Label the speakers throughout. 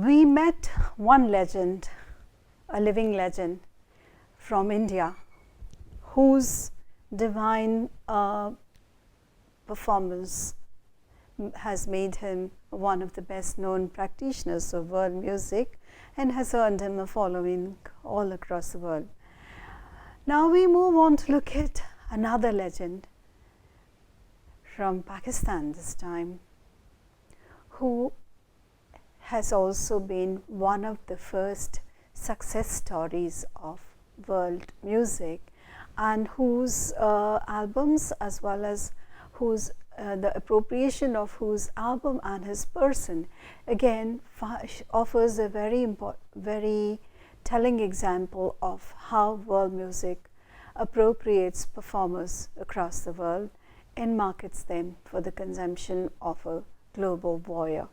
Speaker 1: we met one legend, a living legend from India, whose divine performance has made him one of the best known practitioners of world music and has earned him a following all across the world. Now we move on to look at another legend from Pakistan this time, who has also been one of the first success stories of world music, and whose albums, as well as whose the appropriation of whose album and his person, again offers a very telling example of how world music appropriates performers across the world and markets them for the consumption of a global voyeur.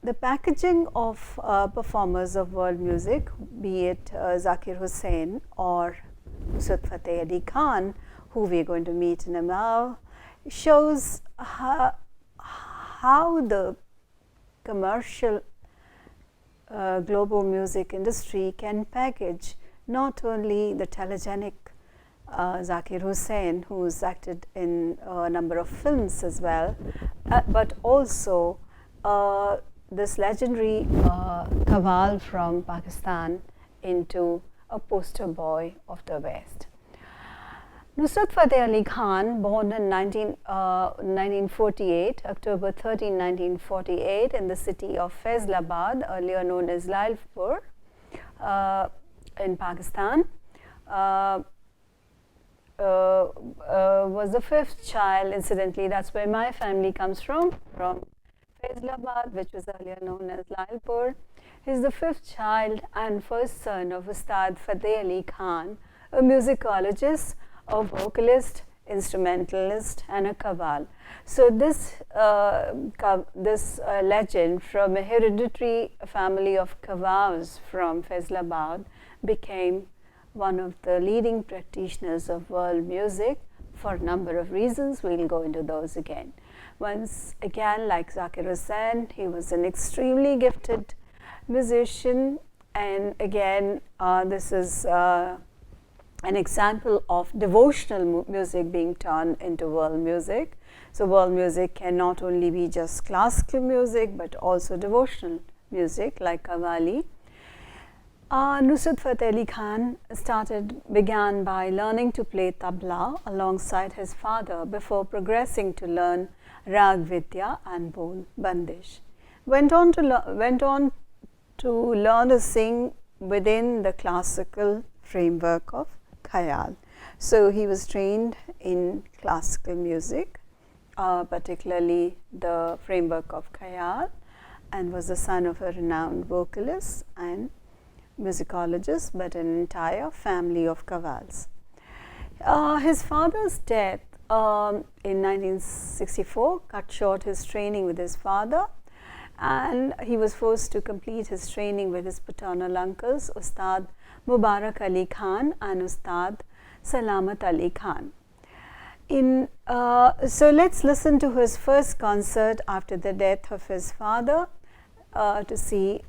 Speaker 1: The packaging of performers of world music, be it Zakir Hussain or Nusrat Fateh Ali Khan, who we are going to meet in a while, shows how the commercial global music industry can package not only the telegenic Zakir Hussain, who's acted in a number of films as well, but also this legendary Qawwal from Pakistan into a poster boy of the West. Nusrat Fateh Ali Khan, born in 1948, October 13, 1948, in the city of Faisalabad, earlier known as Lalpur, in Pakistan, was the fifth child. Incidentally, that's where my family comes from Faisalabad, which was earlier known as Lalpur. He's the fifth child and first son of Ustad Fateh Ali Khan, a musicologist, a vocalist, instrumentalist, and a Qawwal. So this legend from a hereditary family of Qawwals from Faisalabad became one of the leading practitioners of world music for a number of reasons. We'll go into those again. Once again, like Zakir Hussain, he was an extremely gifted musician, and again, this is an example of devotional music being turned into world music. So world music can not only be just classical music, but also devotional music like Qawwali. Nusrat Fateh Ali Khan began by learning to play tabla alongside his father before progressing to learn Rag Vidya and Bol Bandish. Went on to learn to sing within the classical framework of Khayal. So he was trained in classical music, particularly the framework of Khayal, and was the son of a renowned vocalist and musicologist, but an entire family of Qawwals. His father's death in 1964 cut short his training with his father, and he was forced to complete his training with his paternal uncles, Ustad Mubarak Ali Khan and Ustad Salamat Ali Khan. So let's listen to his first concert after the death of his father to see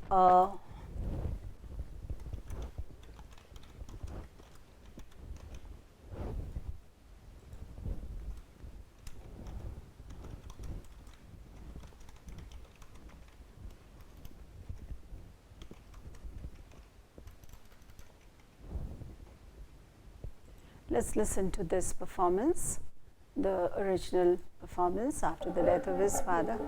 Speaker 1: let's listen to this performance, the original performance after the death of his father.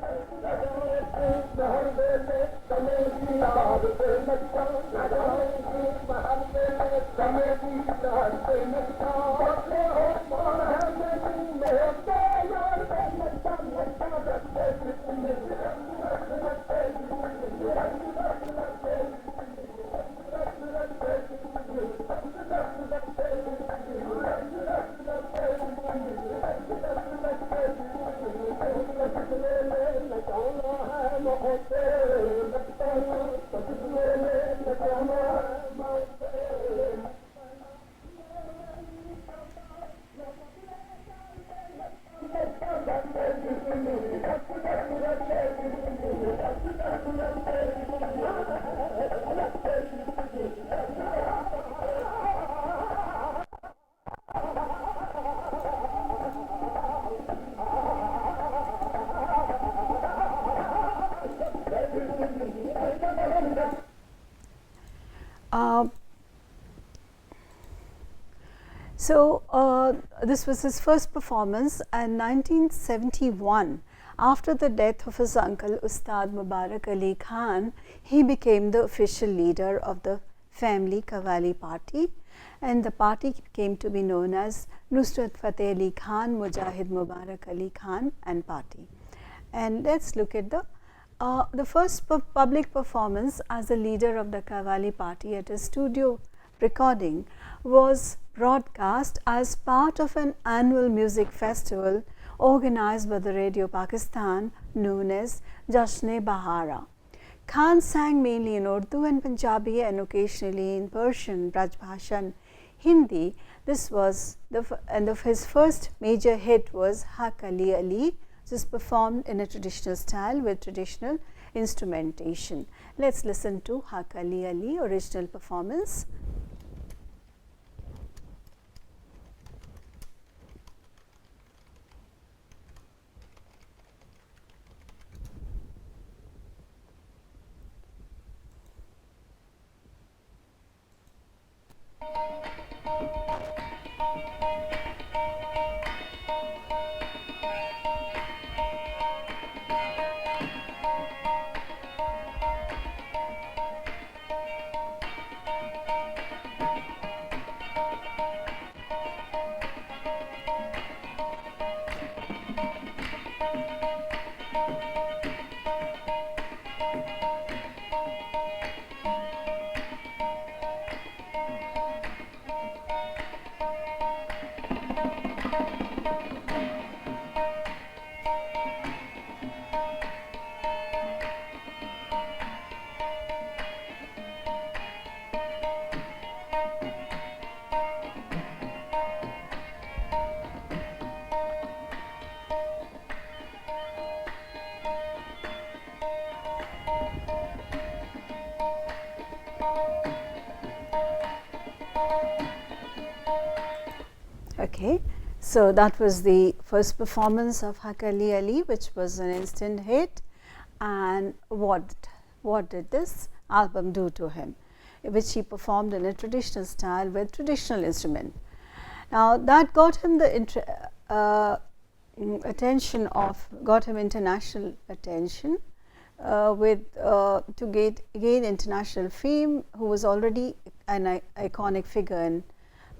Speaker 1: So, this was his first performance, and 1971, after the death of his uncle Ustad Mubarak Ali Khan, he became the official leader of the family Qawwali party, and the party came to be known as Nusrat Fateh Ali Khan Mujahid Mubarak Ali Khan and Party. And let's look at the first public performance as a leader of the Qawwali party at a studio recording was broadcast as part of an annual music festival organized by the Radio Pakistan known as Jashn-e-Bahara. Khan sang mainly in Urdu and Punjabi and occasionally in Persian, Brajbhasha and Hindi. This was his first major hit was Haq Ali Ali, which is performed in a traditional style with traditional instrumentation. Let's listen to Haq Ali Ali original performance. Okay, so that was the first performance of Haq Ali Ali, which was an instant hit. And what did this album do to him? Which he performed in a traditional style with traditional instrument. Now that got him the international attention to gain international fame, who was already an iconic figure in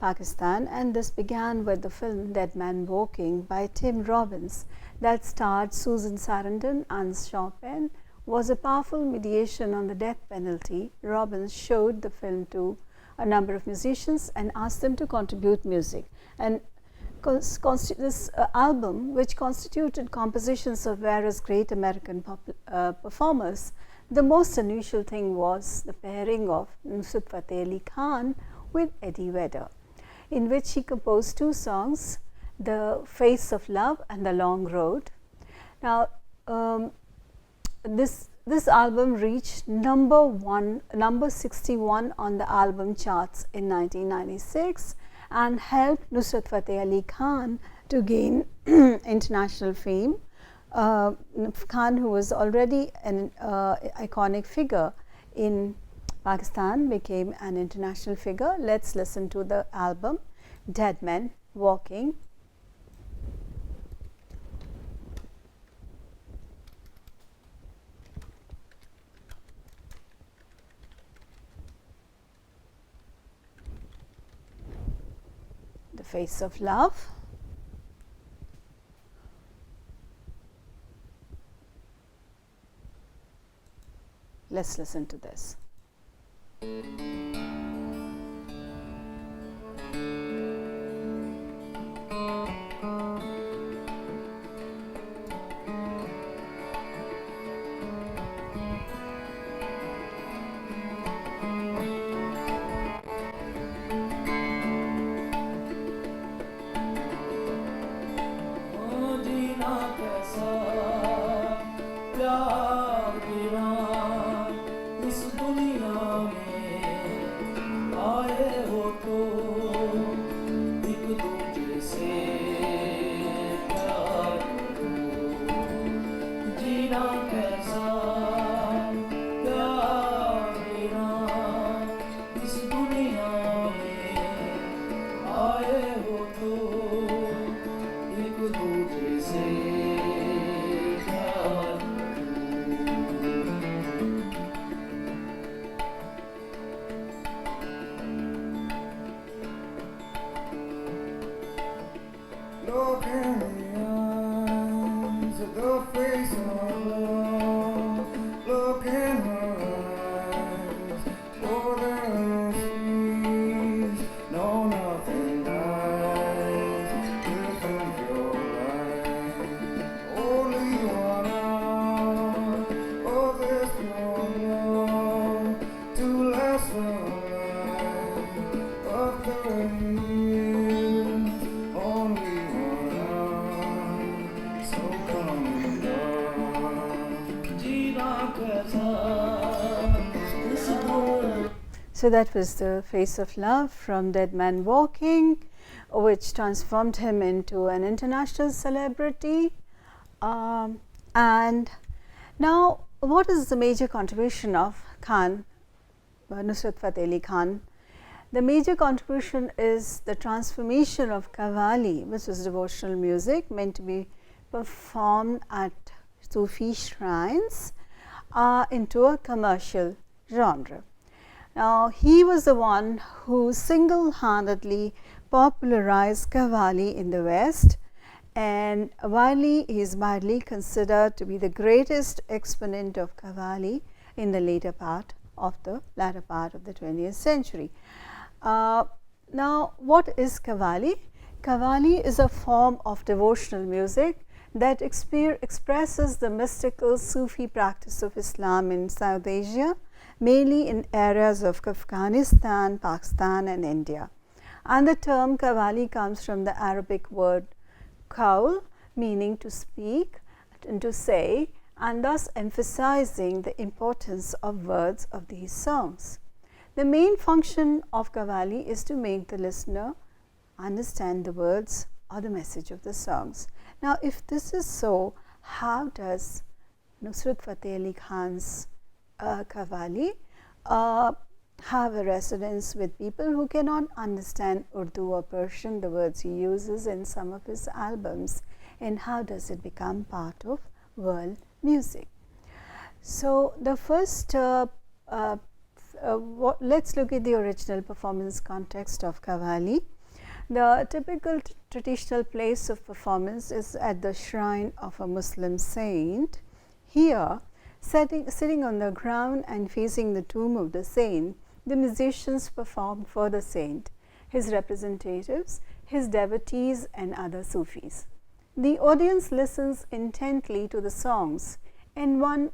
Speaker 1: Pakistan, and this began with the film Dead Man Walking by Tim Robbins that starred Susan Sarandon and Sean Penn. Was a powerful mediation on the death penalty. Robbins showed the film to a number of musicians and asked them to contribute music. And this album, which constituted compositions of various great American performers, the most unusual thing was the pairing of Nusrat Fateh Ali Khan with Eddie Vedder, in which he composed two songs, The Face of Love and The Long Road. Now, this album reached number 61 on the album charts in 1996 and helped Nusrat Fateh Ali Khan to gain international fame. Khan, who was already an iconic figure in Pakistan, became an international figure. Let's listen to the album Dead Man Walking. The Face of Love. Let's listen to this.
Speaker 2: Look in the eyes of the face of love. Look in her eyes, more than seas. No, nothing dies within your life. Only 1 hour of this pure love to last a life of 30 years. Only 1 hour, so come and go. Jiva Kasa, this is the
Speaker 1: So that was the Face of Love from Dead Man Walking, which transformed him into an international celebrity. And now, what is the major contribution of Khan, Nusrat Fateh Ali Khan? The major contribution is the transformation of Qawwali, which was devotional music meant to be performed at Sufi shrines, into a commercial genre. Now, he was the one who single-handedly popularized Qawwali in the West, and while he is widely considered to be the greatest exponent of Qawwali in the latter part of the 20th century. Now, what is Qawwali? Qawwali is a form of devotional music that expresses the mystical Sufi practice of Islam in South Asia, mainly in areas of Afghanistan, Pakistan and India. And the term Qawwali comes from the Arabic word qawl, meaning to speak and to say, and thus emphasizing the importance of words of these songs. The main function of Qawwali is to make the listener understand the words or the message of the songs. Now, if this is so, how does Nusrat Fateh Ali Khan's Qawwali have a resonance with people who cannot understand Urdu or Persian, the words he uses in some of his albums, and how does it become part of world music? So, the first let's look at the original performance context of Qawwali. The typical traditional place of performance is at the shrine of a Muslim saint. Here, sitting on the ground and facing the tomb of the saint, the musicians perform for the saint, his representatives, his devotees and other Sufis. The audience listens intently to the songs, and when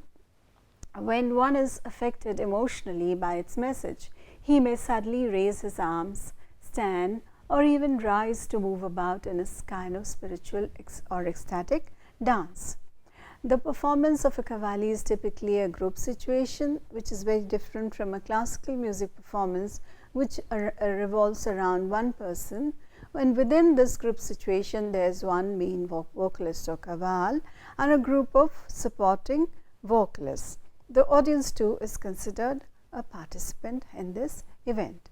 Speaker 1: one is affected emotionally by its message, he may suddenly raise his arms, stand, or even rise to move about in a kind of spiritual or ecstatic dance. The performance of a Qawwali is typically a group situation, which is very different from a classical music performance, which revolves around one person. And within this group situation, there is one main vocalist or qawwal and a group of supporting vocalists. The audience too is considered a participant in this event.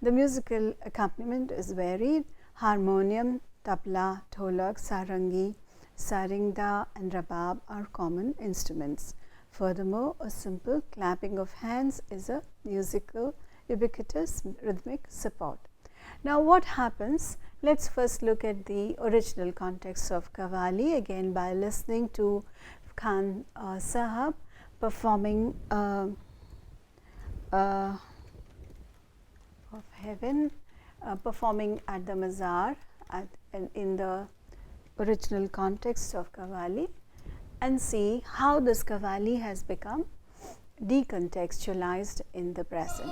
Speaker 1: The musical accompaniment is varied. Harmonium, tabla, dholak, sarangi, saringda and rabab are common instruments. Furthermore, a simple clapping of hands is a musical, ubiquitous rhythmic support. Now, what happens? Let's first look at the original context of Qawwali, again by listening to Khan Sahab performing of heaven, performing at the Mazar in the original context of Qawwali, and see how this Qawwali has become decontextualized in the present.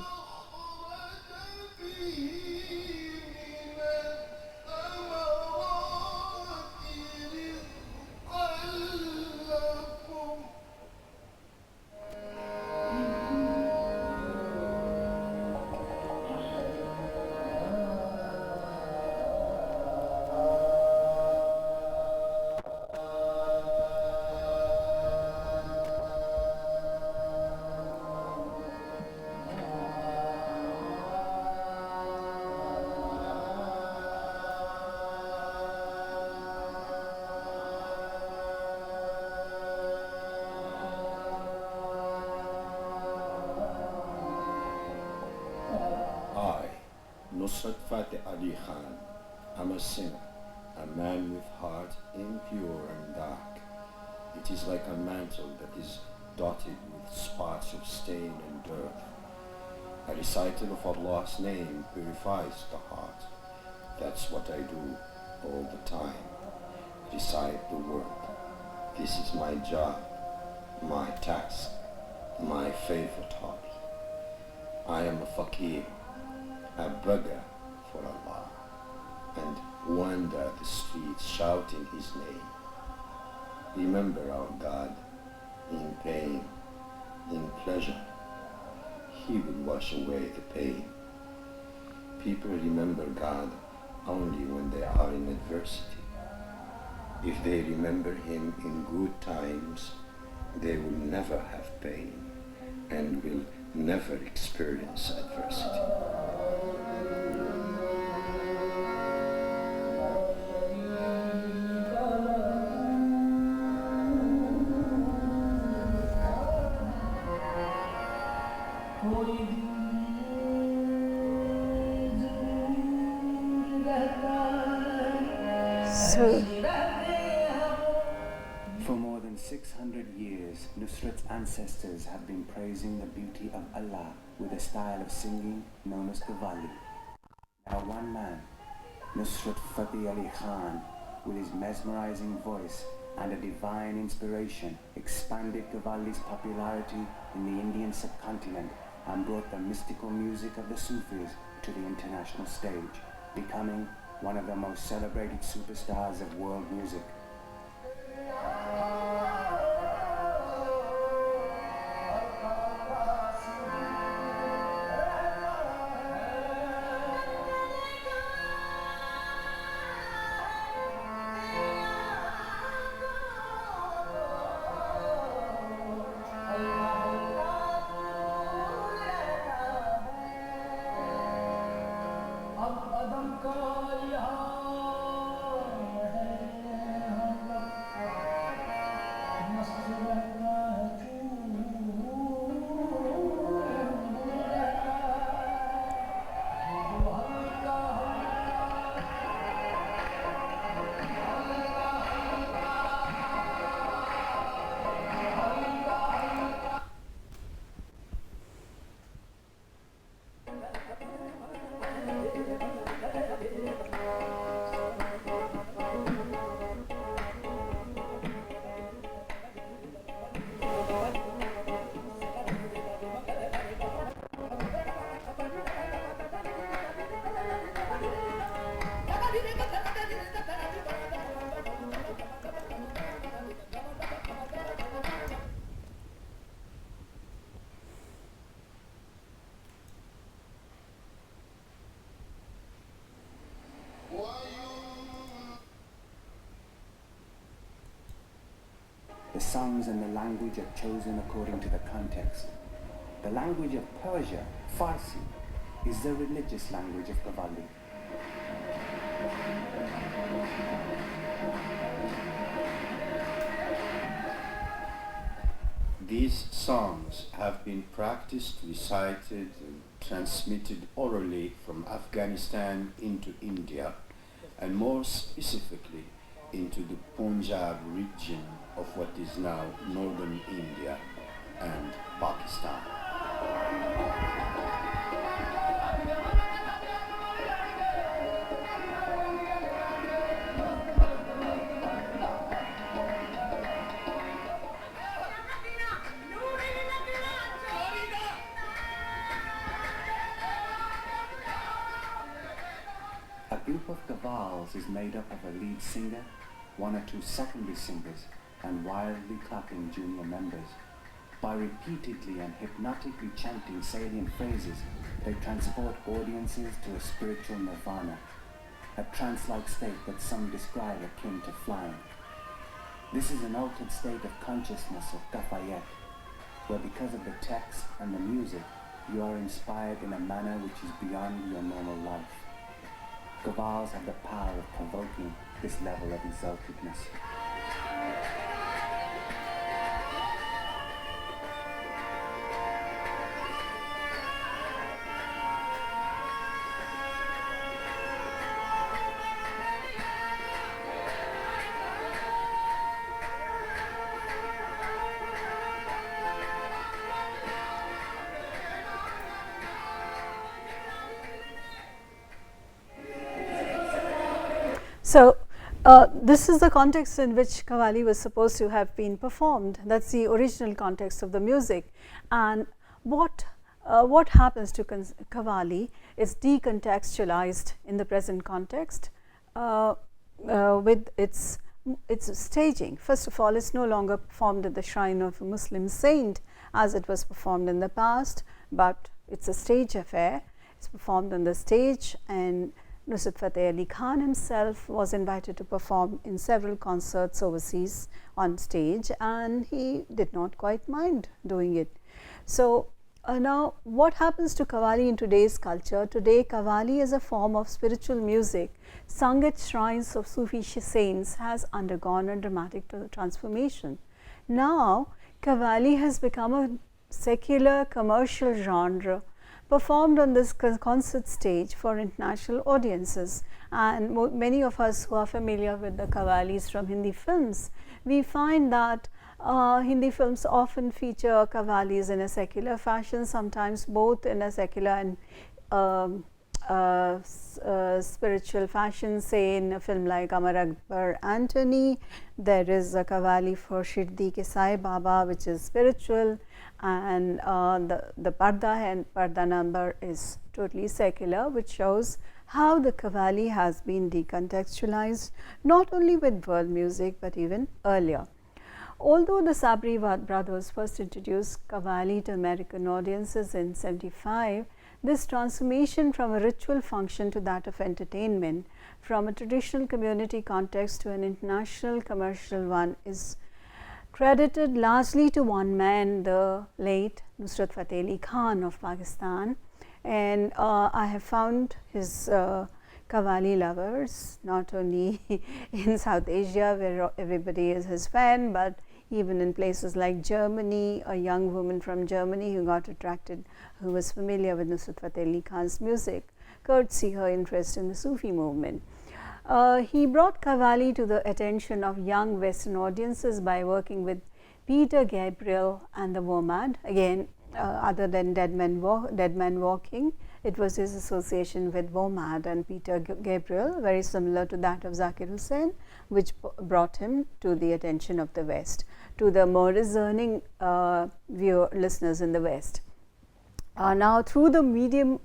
Speaker 3: Nusrat Fateh Ali Khan. I'm a sinner, a man with heart impure and dark. It is like a mantle that is dotted with spots of stain and dirt. A recital of Allah's name purifies the heart. That's what I do all the time. Recite the word. This is my job, my task, my favorite hobby. I am a fakir, a beggar for Allah, and wander the streets shouting His name. Remember our God in pain, in pleasure. He will wash away the pain. People remember God only when they are in adversity. If they remember Him in good times, they will never have pain and will never experience adversity.
Speaker 1: So,
Speaker 4: For more than 600 years, Nusrat's ancestors have been praising the beauty of Allah with a style of singing known as Qawwali. Now one man, Nusrat Fateh Ali Khan, with his mesmerizing voice and a divine inspiration, expanded Qawwali's popularity in the Indian subcontinent and brought the mystical music of the Sufis to the international stage, becoming one of the most celebrated superstars of world music. The songs and the language are chosen according to the context. The language of Persia, Farsi, is the religious language of Qawwali.
Speaker 3: These songs have been practiced, recited, and transmitted orally from Afghanistan into India, and more specifically into the Punjab region of what is now northern India and Pakistan.
Speaker 4: A group of Qawwals is made up of a lead singer, one or two secondary singers, and wildly clapping junior members. By repeatedly and hypnotically chanting salient phrases, they transport audiences to a spiritual nirvana, a trance-like state that some describe akin to flying. This is an altered state of consciousness of kafayet, where because of the text and the music, you are inspired in a manner which is beyond your normal life. Qawwals have the power of provoking this level of exaltedness.
Speaker 1: So, this is the context in which Qawwali was supposed to have been performed. That's the original context of the music. And what happens to Qawwali is decontextualized in the present context with its staging. First of all, it's no longer performed at the shrine of a Muslim saint as it was performed in the past, but it's a stage affair. It's performed on the stage, and Nusrat Fateh Ali Khan himself was invited to perform in several concerts overseas on stage, and he did not quite mind doing it. So, now what happens to Qawwali in today's culture? Today, Qawwali as a form of spiritual music sung at shrines of Sufi saints has undergone a dramatic transformation. Now, Qawwali has become a secular commercial genre performed on this concert stage for international audiences, and many of us who are familiar with the Qawwalis from Hindi films, we find that Hindi films often feature Qawwalis in a secular fashion, sometimes both in a secular and spiritual fashion. Say in a film like Amar Akbar Antony, there is a Qawwali for Shirdi Ke Sai Baba, which is spiritual, and the Parda and Parda number is totally secular, which shows how the Qawwali has been decontextualized not only with world music but even earlier. Although the Sabri brothers first introduced Qawwali to American audiences in 1975, this transformation from a ritual function to that of entertainment, from a traditional community context to an international commercial one, is credited largely to one man, the late Nusrat Fateh Ali Khan of Pakistan. And I have found his Qawwali lovers not only in South Asia, where everybody is his fan, but even in places like Germany. A young woman from Germany who got attracted, who was familiar with Nusrat Fateh Ali Khan's music, courtesy her interest in the Sufi movement. He brought Qawwali to the attention of young Western audiences by working with Peter Gabriel and the WOMAD. Again, other than Dead Man Walking, it was his association with WOMAD and Peter Gabriel, very similar to that of Zakir Hussain, which brought him to the attention of the West, to the more discerning listeners in the West. Now, through the media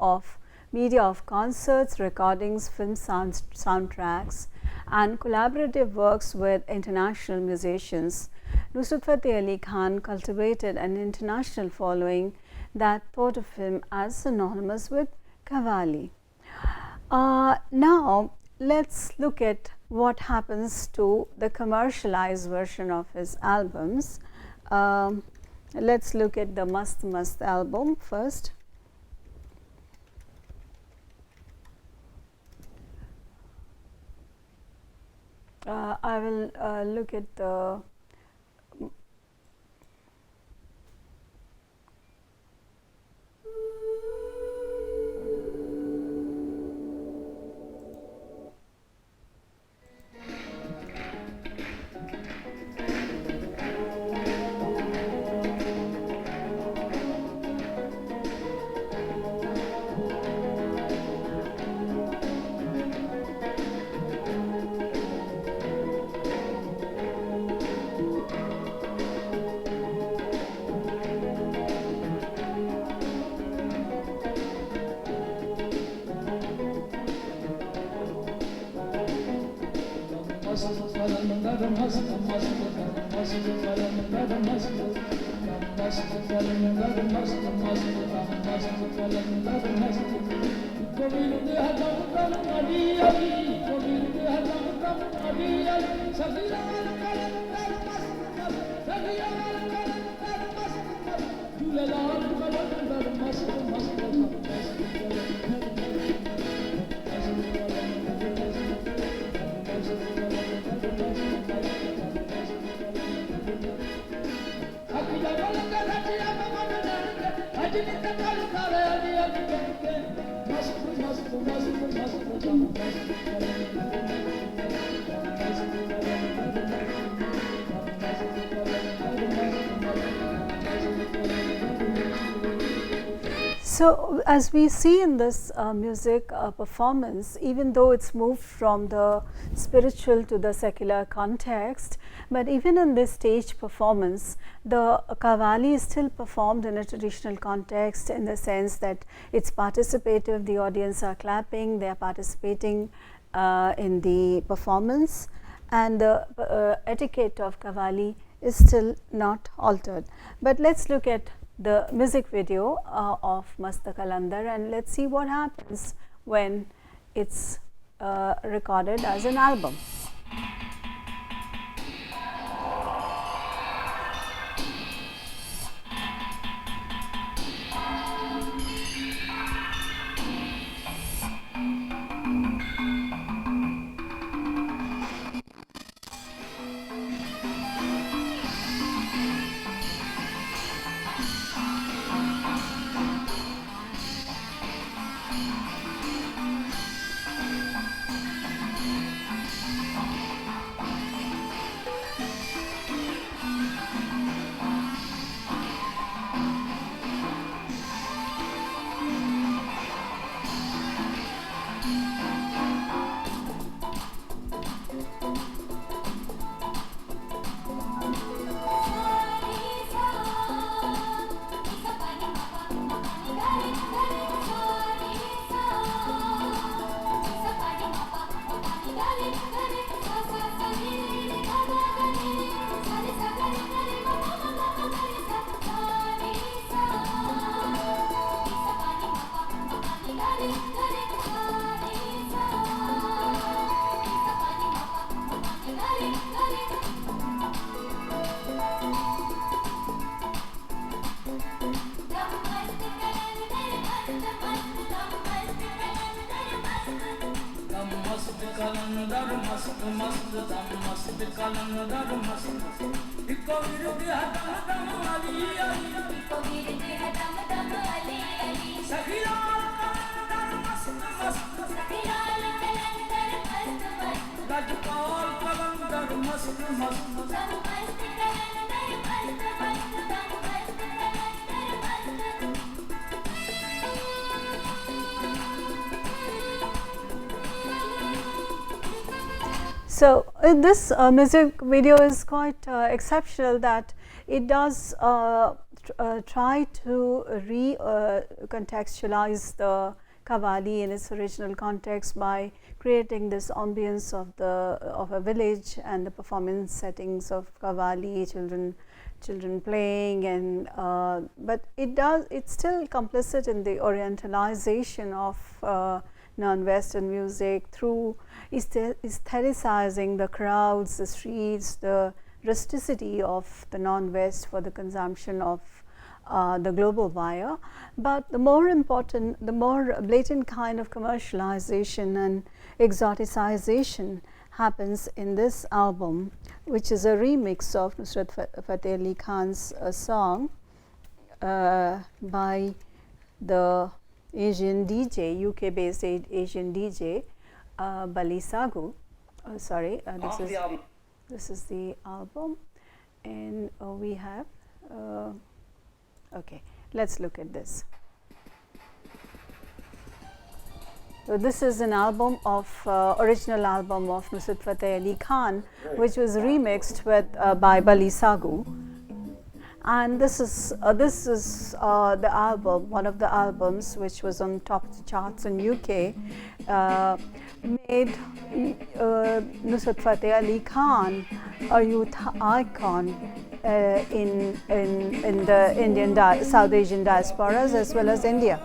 Speaker 1: of concerts, recordings, film soundtracks, and collaborative works with international musicians, Nusrat Fateh Ali Khan cultivated an international following that thought of him as synonymous with Qawwali. Now, let's look at what happens to the commercialized version of his albums. Let's look at the Mast Mast album first. I will look at the So, as we see in this music performance, even though it's moved from the spiritual to the secular context, but even in this stage performance, the Qawwali is still performed in a traditional context, in the sense that it's participative, the audience are clapping, they are participating in the performance, and the etiquette of Qawwali is still not altered. But let's look at the music video of Mast Qalandar, and let's see what happens when it's recorded as an album.
Speaker 2: Qalandar mast mast dam mast Qalandar mast ikko virdi dam dam ali ali ikko virdi dam dam ali ali sakhiyal Qalandar mast mast sakhiyal Qalandar mast mast Rajpal Qalandar mast mast dam mast Qalandar mast mast dam mast Qalandar mast.
Speaker 1: So, this music video is quite exceptional, that it does try to contextualize the Qawwali in its original context by creating this ambience of a village and the performance settings of Qawwali, children playing, and but it's still complicit in the orientalization of non-Western music through aestheticizing the crowds, the streets, the rusticity of the non-West for the consumption of the global buyer. But the more important, the more blatant kind of commercialization and exoticization happens in this album, which is a remix of Nusrat Fateh Ali Khan's song by the Asian DJ, UK-based Asian DJ, Bali Sagu. This is the album, and we have. Okay, let's look at this. So this is an album of original album of Nusrat Fateh Ali Khan, which was remixed with by Bali Sagu. And this is the album, one of the albums which was on top of the charts in UK, made Nusrat Fateh Ali Khan a youth icon in the Indian South Asian diasporas as well as India.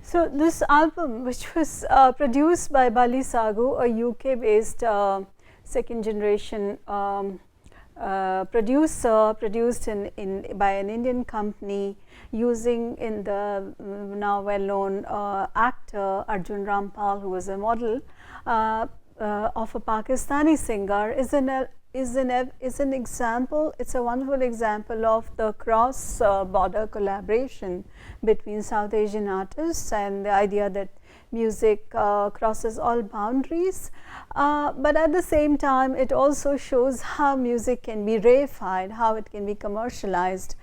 Speaker 1: So this album, which was produced by Bali Sagu, a UK-based second generation producer, produced by an Indian company, using in the now well known actor Arjun Rampal, who was a model of a Pakistani singer, is an example. It's a wonderful example of the cross border collaboration between South Asian artists, and the idea that music crosses all boundaries, but at the same time it also shows how music can be reified, how it can be commercialized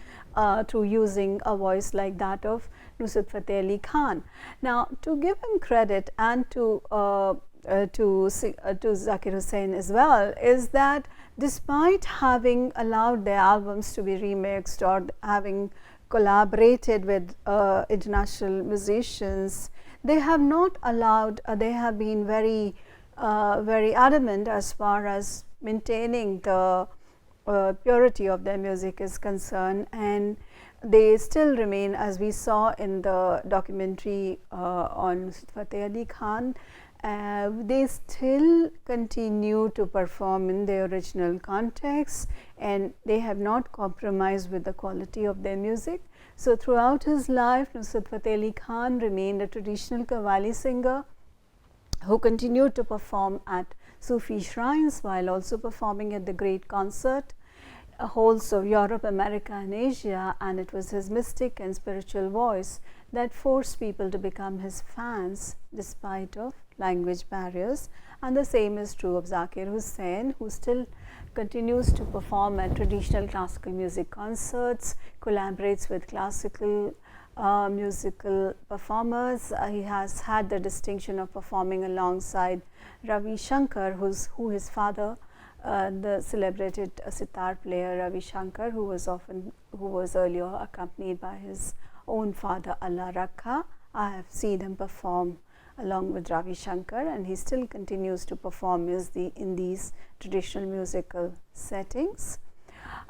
Speaker 1: through using a voice like that of Nusrat Fateh Ali Khan. Now, to give him credit and to Zakir Hussain as well, is that despite having allowed their albums to be remixed or having collaborated with international musicians, they have not allowed, they have been very adamant as far as maintaining the purity of their music is concerned, and they still remain, as we saw in the documentary on Fateh Ali Khan, they still continue to perform in their original context, and they have not compromised with the quality of their music. So, throughout his life, Nusrat Fateh Ali Khan remained a traditional Qawwali singer who continued to perform at Sufi shrines while also performing at the great concert halls of Europe, America and Asia, and it was his mystic and spiritual voice that forced people to become his fans despite of language barriers. And the same is true of Zakir Hussain, who still continues to perform at traditional classical music concerts, collaborates with classical musical performers. He has had the distinction of performing alongside Ravi Shankar, who his father, the celebrated sitar player Ravi Shankar, who was earlier accompanied by his own father Allah Rakha. I have seen him perform along with Ravi Shankar, and he still continues to perform in these traditional musical settings.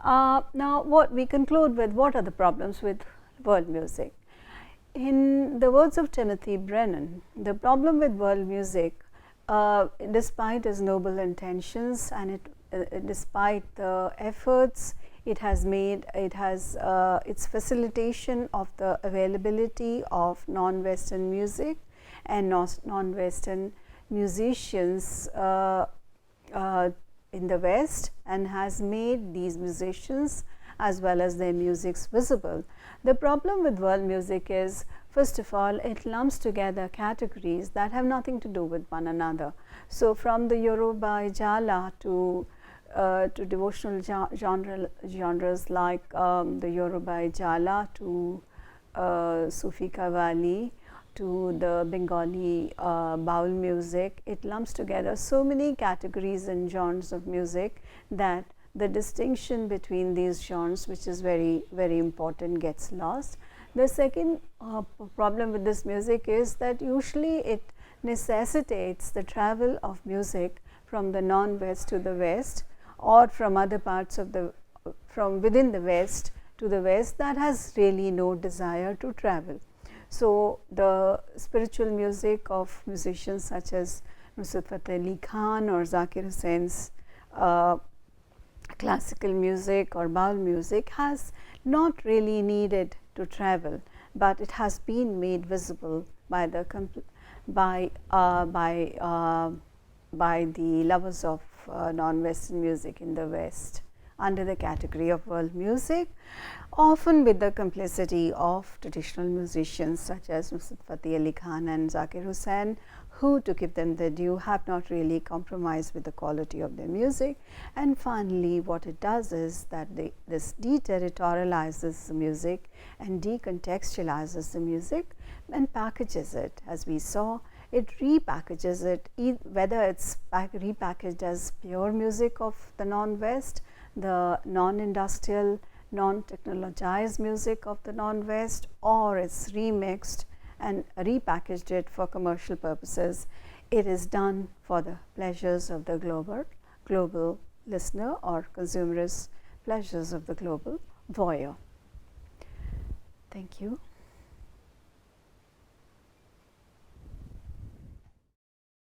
Speaker 1: Now, what we conclude with, what are the problems with world music? In the words of Timothy Brennan, the problem with world music, despite its noble intentions and despite the efforts it has made, its facilitation of the availability of non-Western music and non-Western musicians in the West, and has made these musicians as well as their musics visible. The problem with world music is, first of all, it lumps together categories that have nothing to do with one another. So, from the Yoruba Ijala to devotional genres like the Yoruba Ijala, to Sufi Qawwali, to the Bengali Baul music, it lumps together so many categories and genres of music that the distinction between these genres, which is very, very important, gets lost. The second problem with this music is that usually it necessitates the travel of music from the non-West to the West, or from other parts of from within the West to the West, that has really no desire to travel. So, the spiritual music of musicians such as Nusrat Fateh Ali Khan or Zakir Hussain's classical music or Baul music has not really needed to travel, but it has been made visible by the lovers of non-Western music in the West under the category of world music, often with the complicity of traditional musicians such as Nusrat Fateh Ali Khan and Zakir Hussain, who, to give them their due, have not really compromised with the quality of their music. And finally, what it does is that this deterritorializes the music and decontextualizes the music and packages it. As we saw, it repackages it, whether it's repackaged as pure music of the non-West, the non-industrial, non-technologized music of the non-West, or it's remixed and repackaged it for commercial purposes. It is done for the pleasures of the global listener, or consumerist pleasures of the global voyeur. Thank you.